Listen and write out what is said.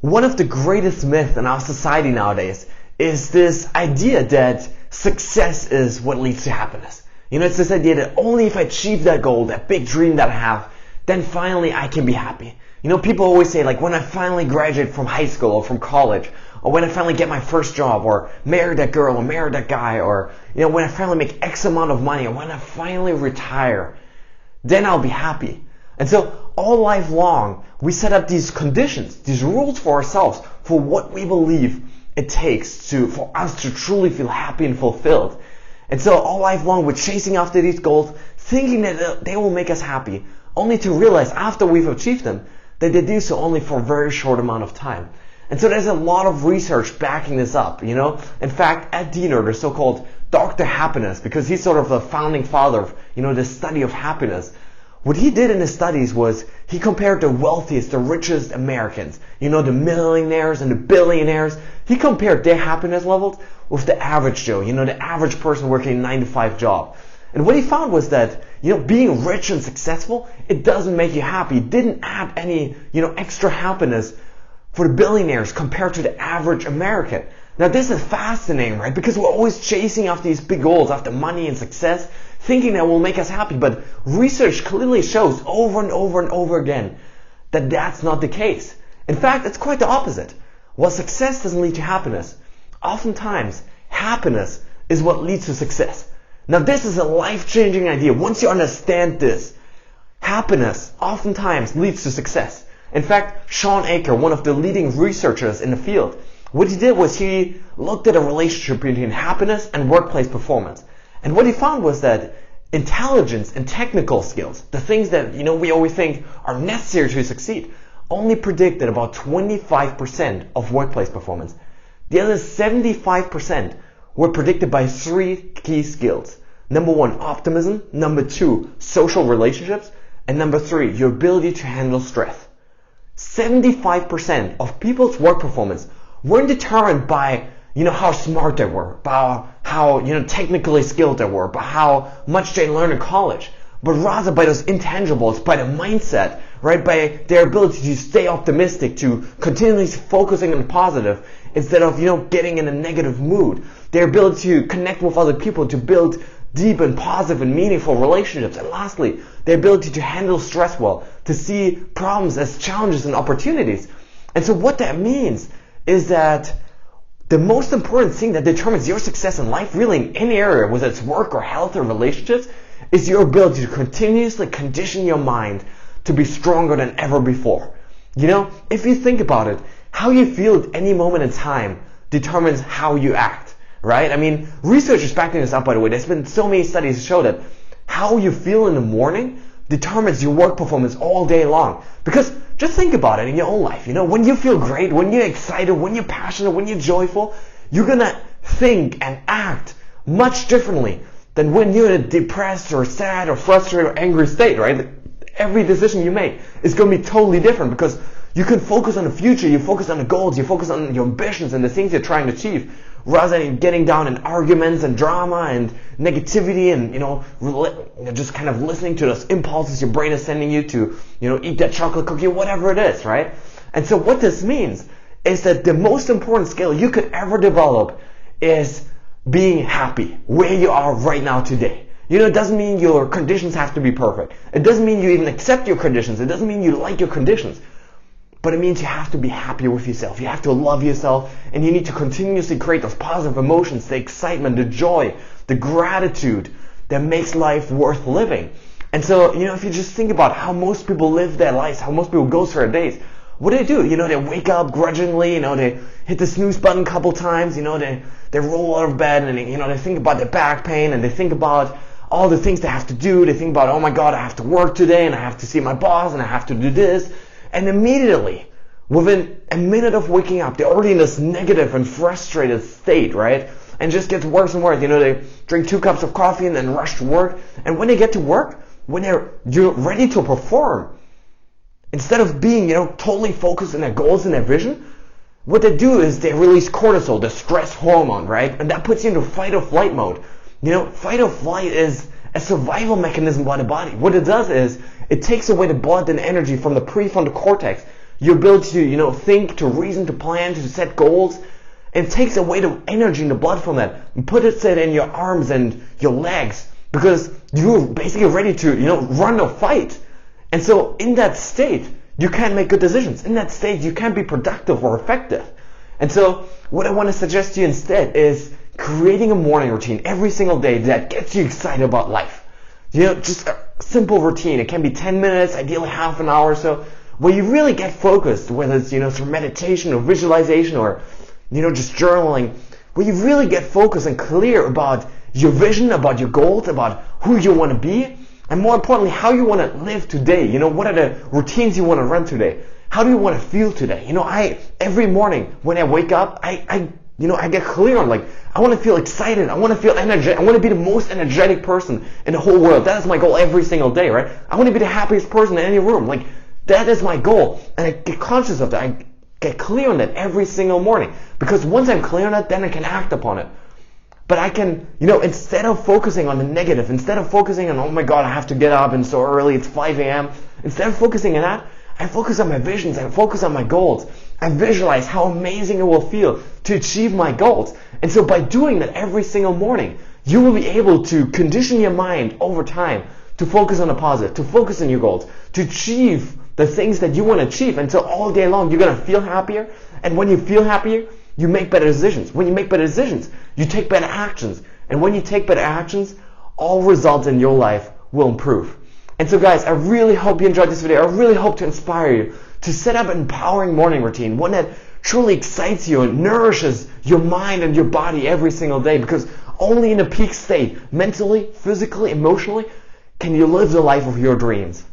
One of the greatest myths in our society nowadays is this idea that success is what leads to happiness. It's this idea that only if I achieve that goal, that big dream that I have, then finally I can be happy. People always say, like, when I finally graduate from high school or from college, or when I finally get my first job, or marry that girl, or marry that guy, or when I finally make X amount of money, or when I finally retire, then I'll be happy. And so all life long, we set up these conditions, these rules for ourselves, for what we believe it takes for us to truly feel happy and fulfilled. And so all life long, we're chasing after these goals, thinking that they will make us happy, only to realize after we've achieved them, that they do so only for a very short amount of time. And so there's a lot of research backing this up, In fact, Ed Diener, the so-called Dr. Happiness, because he's sort of the founding father of, the study of happiness. What he did in his studies was he compared the wealthiest, the richest Americans, the millionaires and the billionaires. He compared their happiness levels with the average Joe, the average person working a 9-to-5 job. And what he found was that, being rich and successful, it doesn't make you happy. It didn't add any, extra happiness for the billionaires compared to the average American. Now this is fascinating, right? Because we're always chasing after these big goals, after money and success, thinking that will make us happy. But research clearly shows over and over and over again that that's not the case. In fact, it's quite the opposite. While success doesn't lead to happiness, oftentimes happiness is what leads to success. Now this is a life-changing idea. Once you understand this, happiness oftentimes leads to success. In fact, Shawn Achor, one of the leading researchers in the field, what he did was he looked at a relationship between happiness and workplace performance. And what he found was that intelligence and technical skills, the things that we always think are necessary to succeed, only predicted about 25% of workplace performance. The other 75% were predicted by 3 key skills. Number 1, optimism. Number 2, social relationships. And number 3, your ability to handle stress. 75% of people's work performance weren't determined by how smart they were, by how technically skilled they were, by how much they learned in college, but rather by those intangibles, by the mindset, right? By their ability to stay optimistic, to continually focusing on positive instead of getting in a negative mood. Their ability to connect with other people, to build deep and positive and meaningful relationships. And lastly, their ability to handle stress well, to see problems as challenges and opportunities. And so what that means is that the most important thing that determines your success in life, really in any area, whether it's work or health or relationships, is your ability to continuously condition your mind to be stronger than ever before. If you think about it, how you feel at any moment in time determines how you act, right? I mean, research is backing this up, by the way. There's been so many studies to show that how you feel in the morning determines your work performance all day long. Because just think about it in your own life. When you feel great, when you're excited, when you're passionate, when you're joyful, you're gonna think and act much differently than when you're in a depressed or sad or frustrated or angry state, right? Every decision you make is gonna be totally different because you can focus on the future, you focus on the goals, you focus on your ambitions and the things you're trying to achieve, rather than getting down in arguments and drama and negativity and just kind of listening to those impulses your brain is sending you to eat that chocolate cookie, whatever it is, right? And so what this means is that the most important skill you could ever develop is being happy where you are right now today. It doesn't mean your conditions have to be perfect. It doesn't mean you even accept your conditions. It doesn't mean you like your conditions. But it means you have to be happy with yourself. You have to love yourself, and you need to continuously create those positive emotions, the excitement, the joy, the gratitude that makes life worth living. And so, if you just think about how most people live their lives, how most people go through their days, what do? They wake up grudgingly, they hit the snooze button a couple times, they roll out of bed and they think about their back pain and they think about all the things they have to do. They think about, oh my God, I have to work today and I have to see my boss and I have to do this. And immediately, within a minute of waking up, they're already in this negative and frustrated state, right? And it just gets worse and worse. They drink 2 cups of coffee and then rush to work. And when they get to work, when you're ready to perform, instead of being, totally focused on their goals and their vision, what they do is they release cortisol, the stress hormone, right? And that puts you into fight or flight mode. Fight or flight is a survival mechanism by the body. What it does is it takes away the blood and energy from the prefrontal cortex your ability to, think, to reason, to plan, to set goals. It takes away the energy and the blood from that and put it in your arms and your legs, because you're basically ready to, run or fight. And so in that state, you can't make good decisions. In that state, you can't be productive or effective. And so what I want to suggest to you instead is creating a morning routine every single day that gets you excited about life. Just a simple routine. It can be 10 minutes, ideally half an hour or so, where you really get focused, whether it's, through meditation or visualization or, just journaling, where you really get focused and clear about your vision, about your goals, about who you want to be, and more importantly, how you want to live today. What are the routines you want to run today? How do you want to feel today? Every morning when I wake up, I get clear on, I want to feel excited. I want to feel energetic. I want to be the most energetic person in the whole world. That is my goal every single day, right? I want to be the happiest person in any room. That is my goal. And I get conscious of that. I get clear on that every single morning. Because once I'm clear on that, then I can act upon it. But I can, instead of focusing on the negative, instead of focusing on, oh my God, I have to get up and so early, it's 5 a.m. Instead of focusing on that, I focus on my visions. I focus on my goals. I visualize how amazing it will feel to achieve my goals. And so by doing that every single morning, you will be able to condition your mind over time to focus on the positive, to focus on your goals, to achieve the things that you want to achieve. And so all day long, you're going to feel happier. And when you feel happier, you make better decisions. When you make better decisions, you take better actions. And when you take better actions, all results in your life will improve. And so guys, I really hope you enjoyed this video. I really hope to inspire you to set up an empowering morning routine, one that truly excites you and nourishes your mind and your body every single day, because only in a peak state, mentally, physically, emotionally, can you live the life of your dreams.